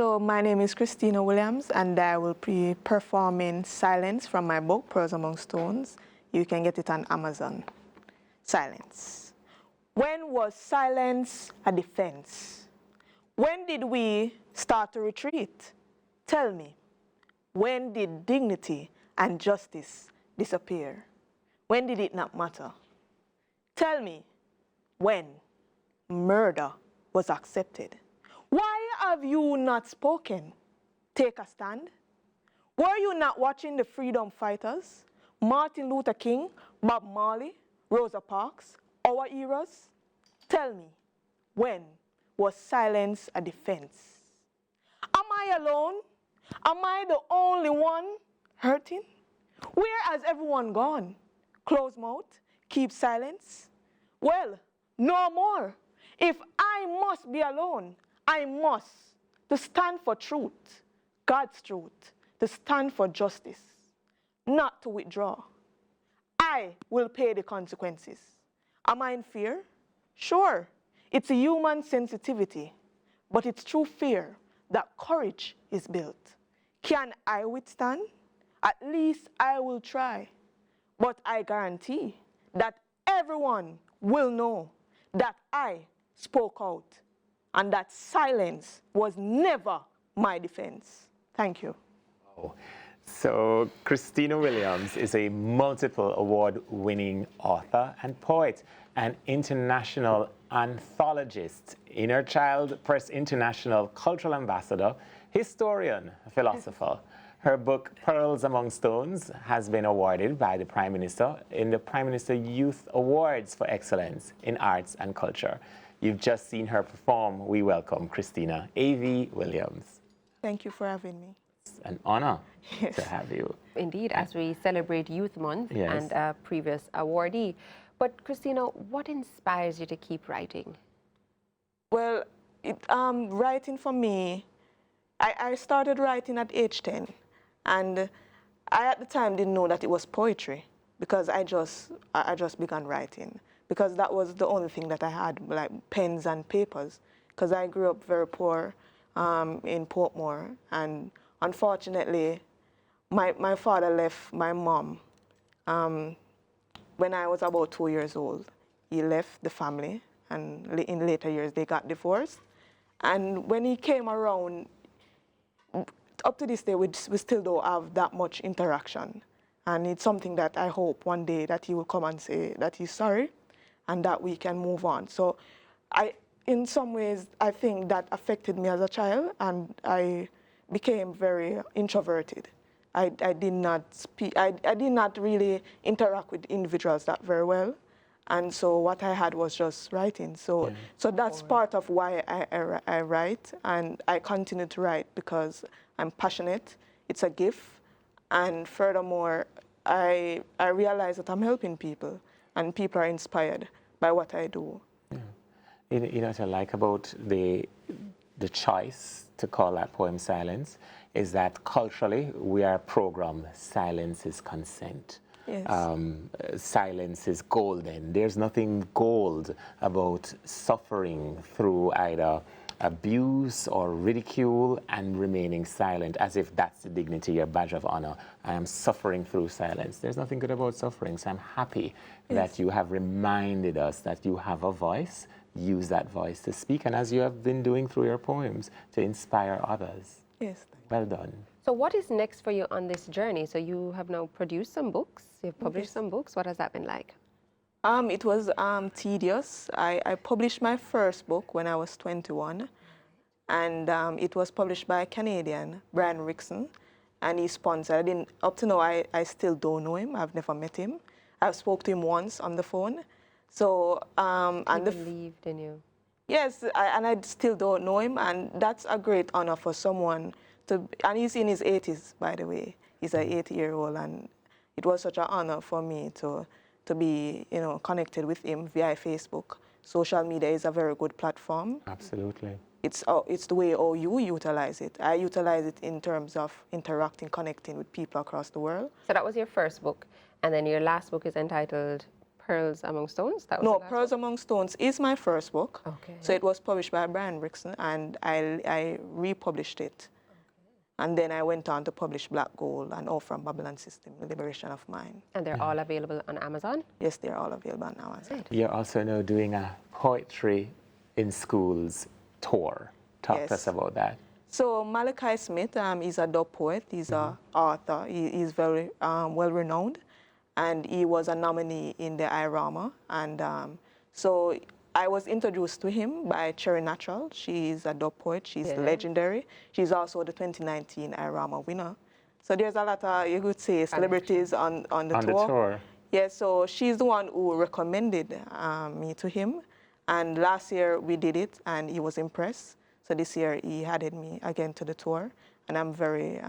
So my name is Christena Williams, and I will be performing Silence from my book, Pearls Among Stones. You can get it on Amazon. Silence. When was silence a defense? When did we start to retreat? Tell me, when did dignity and justice disappear? When did it not matter? Tell me, when murder was accepted? Why have you not spoken? Take a stand. Were you not watching the freedom fighters? Martin Luther King, Bob Marley, Rosa Parks, our eras? Tell me, when was silence a defense? Am I alone? Am I the only one hurting? Where has everyone gone? Close mouth, keep silence? Well, no more. If I must be alone, I must to stand for truth, God's truth, to stand for justice, not to withdraw. I will pay the consequences. Am I in fear? Sure, it's a human sensitivity, but it's through fear that courage is built. Can I withstand? At least I will try. But I guarantee that everyone will know that I spoke out and that silence was never my defense. Thank you. Oh. So Christena Williams is a multiple award-winning author and poet, an international anthologist, Inner Child Press International Cultural Ambassador, historian, philosopher. Her book, Pearls Among Stones, has been awarded by the Prime Minister in the Prime Minister Youth Awards for Excellence in Arts and Culture. You've just seen her perform. We welcome Christena A.V. Williams. Thank you for having me. It's an honor to have you. Indeed, as we celebrate Youth Month and a previous awardee. But Christena, what inspires you to keep writing? Well, writing for me, I started writing at age 10. And I, at the time, didn't know that it was poetry because I just began writing because that was the only thing that I had, like pens and papers, because I grew up very poor in Portmore. And unfortunately, my father left my mom when I was about 2 years old. He left the family, and in later years, they got divorced. And when he came around, up to this day, we still don't have that much interaction. And it's something that I hope one day that he will come and say that he's sorry and that we can move on. So in some ways, I think that affected me as a child, and I became very introverted. I did not speak, I did not really interact with individuals that very well. And so what I had was just writing. So that's part of why I write, and I continue to write because I'm passionate. It's a gift. And furthermore, I realize that I'm helping people, and people are inspired by what I do. Yeah. You know what I like about the choice to call that poem Silence is that culturally we are programmed, silence is consent. Yes. Silence is golden. There's nothing gold about suffering through either abuse or ridicule and remaining silent, as if that's the dignity, your badge of honor. I am suffering through silence. There's nothing good about suffering, so I'm happy that you have reminded us that you have a voice. Use that voice to speak, and as you have been doing through your poems, to inspire others. Yes. Well done. So what is next for you on this journey? So you have now produced some books, you've published some books. What has that been like? It was tedious. I published my first book when I was 21, and it was published by a Canadian, Brian Rickson, and he sponsored. Up to now, I still don't know him. I've never met him. I've spoke to him once on the phone. So, He believed in you. Yes, and I still don't know him, and that's a great honor for someone to, and he's in his 80s, by the way. He's an 80-year-old, and it was such an honor for me to be, connected with him via Facebook. Social media is a very good platform. Absolutely. It's the way how you utilize it. I utilize it in terms of interacting, connecting with people across the world. So that was your first book, and then your last book is entitled Pearls Among Stones? That was No, the last Pearls Among Stones is my first book. Okay. So it was published by Brian Rickson, and I republished it. And then I went on to publish Black Gold and All from Babylon System, The Liberation of Mind. And they're all available on Amazon? Yes, they're all available on Amazon. You're also now doing a poetry in schools tour. Talk to us about that. So Malachi Smith is a dub poet. He's an author. He's very well-renowned. And he was a nominee in the IRAMA. And so I was introduced to him by Cherry Natural. She is a dub poet. She's legendary. She's also the 2019 IRAMA winner. So there's a lot of, you could say, celebrities on the tour. Yeah, so she's the one who recommended me to him. And last year we did it, and he was impressed. So this year he added me again to the tour, and I'm very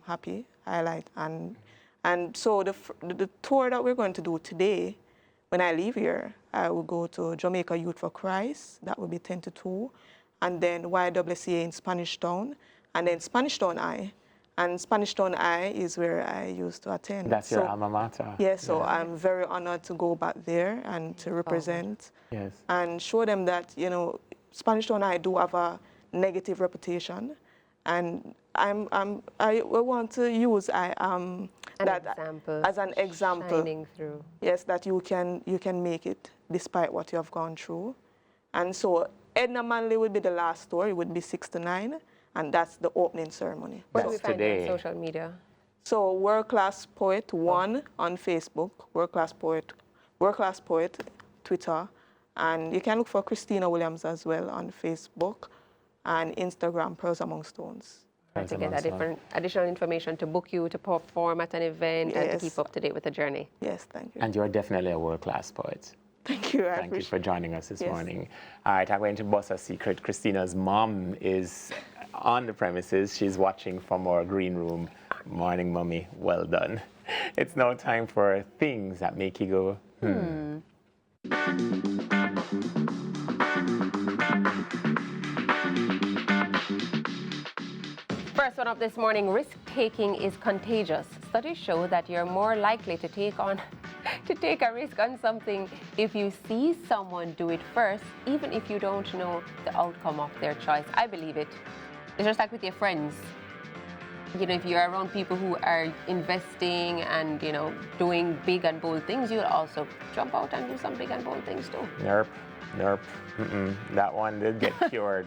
happy. And so the tour that we're going to do today, when I leave here, I will go to Jamaica Youth for Christ. That will be 10 to 2. And then YWCA in Spanish Town. And then Spanish Town I. And Spanish Town I is where I used to attend. That's your alma mater. Yeah, so I'm very honored to go back there and to represent and show them that, you know, Spanish Town I do have a negative reputation. And I want to use as an example. Shining through. Yes, that you can make it despite what you have gone through. And so Edna Manley would be the last tour. It would be 6 to 9, and that's the opening ceremony. Where do we find you on social media? So World Class Poet 1 on Facebook, World Class Poet Twitter, and you can look for Christena Williams as well on Facebook and Instagram, Pearls Among Stones. To get additional information to book you to perform at an event and to keep up to date with the journey. Yes, thank you. And you're definitely a world-class poet. Thank you. Thank you for joining us this morning. All right, I'm going to bust a secret. Christina's mom is on the premises. She's watching from our green room. Morning, Mommy. Well done. It's now time for things that make you go, First one up this morning, risk-taking is contagious. Studies show that you're more likely to take a risk on something if you see someone do it first, even if you don't know the outcome of their choice. I believe it. It's just like with your friends. You know, if you're around people who are investing and, you know, doing big and bold things, you'll also jump out and do some big and bold things too. Nope. That one did get cured.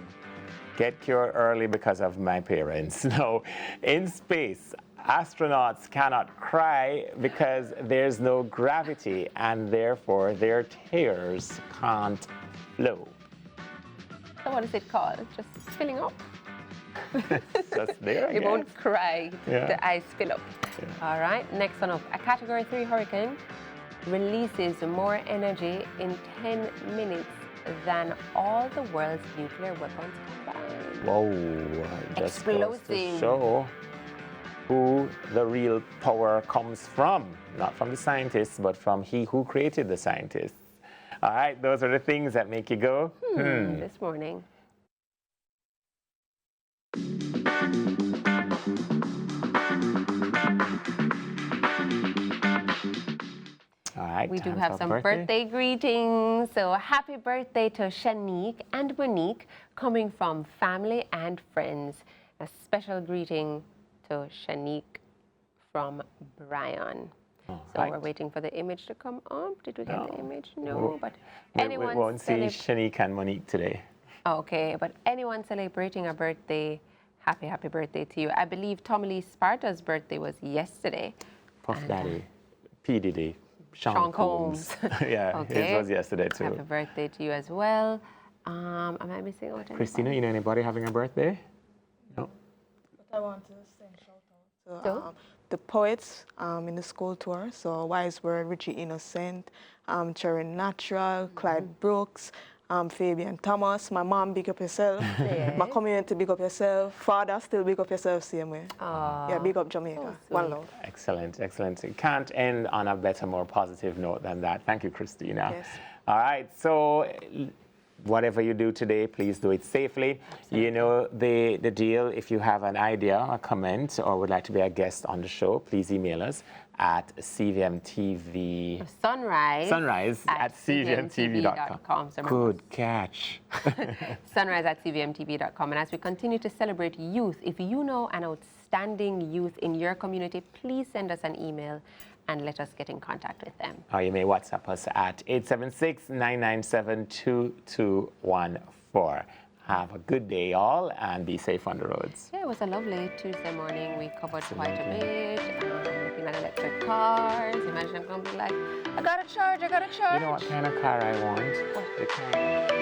Get cured early because of my parents. No, in space, astronauts cannot cry because there's no gravity and therefore their tears can't flow. So what is it called? Just filling up? Just there, It won't cry, Yeah. the eyes fill up. Yeah. All right, next one up. A Category 3 hurricane releases more energy in 10 minutes than all the world's nuclear weapons combined. Whoa, just goes to Explosive. show who the real power comes from. Not from the scientists, but from he who created the scientists. All right, those are the things that make you go, This morning. All right, We do time have for some birthday greetings. So happy birthday to Shanique and Monique, coming from family and friends. A special greeting to Shanique from Brian. So right. we're waiting for the image to come up. Did we get the image? No, but We anyone won't see Shanique and Monique today. Okay, but anyone celebrating a birthday, happy birthday to you. I believe Tommy Lee Sparta's birthday was yesterday. Puff Daddy, P. Diddy, Sean Combs. Yeah, Okay. it was yesterday too. Happy birthday to you as well. Am I missing out? Christina, you know anybody having a birthday? No. But I want to send shout out to the poets in the school tour. So Wise Word, Richie Innocent, Cherry Natural, Clyde Brooks, Fabian Thomas, my mom, big up yourself. Yes. My community, big up yourself. Father, still big up yourself, same way. Yeah, big up Jamaica. One love. Excellent, excellent. It can't end on a better, more positive note than that. Thank you, Christina. Yes. All right, so whatever you do today, please do it safely. You know the deal. If you have an idea, a comment, or would like to be a guest on the show, please email us, at CVM TV. Sunrise at CVMTV.com. Good catch. Sunrise at CVMTV.com. And as we continue to celebrate youth, if you know an outstanding youth in your community, please send us an email and let us get in contact with them. Or you may WhatsApp us at 876-997-2214. Have a good day, all, and be safe on the roads. Yeah, it was a lovely Tuesday morning. We covered quite a bit. Looking at electric cars. Imagine I'm going to be like, I got to charge. You know what kind of car I want? What? The kind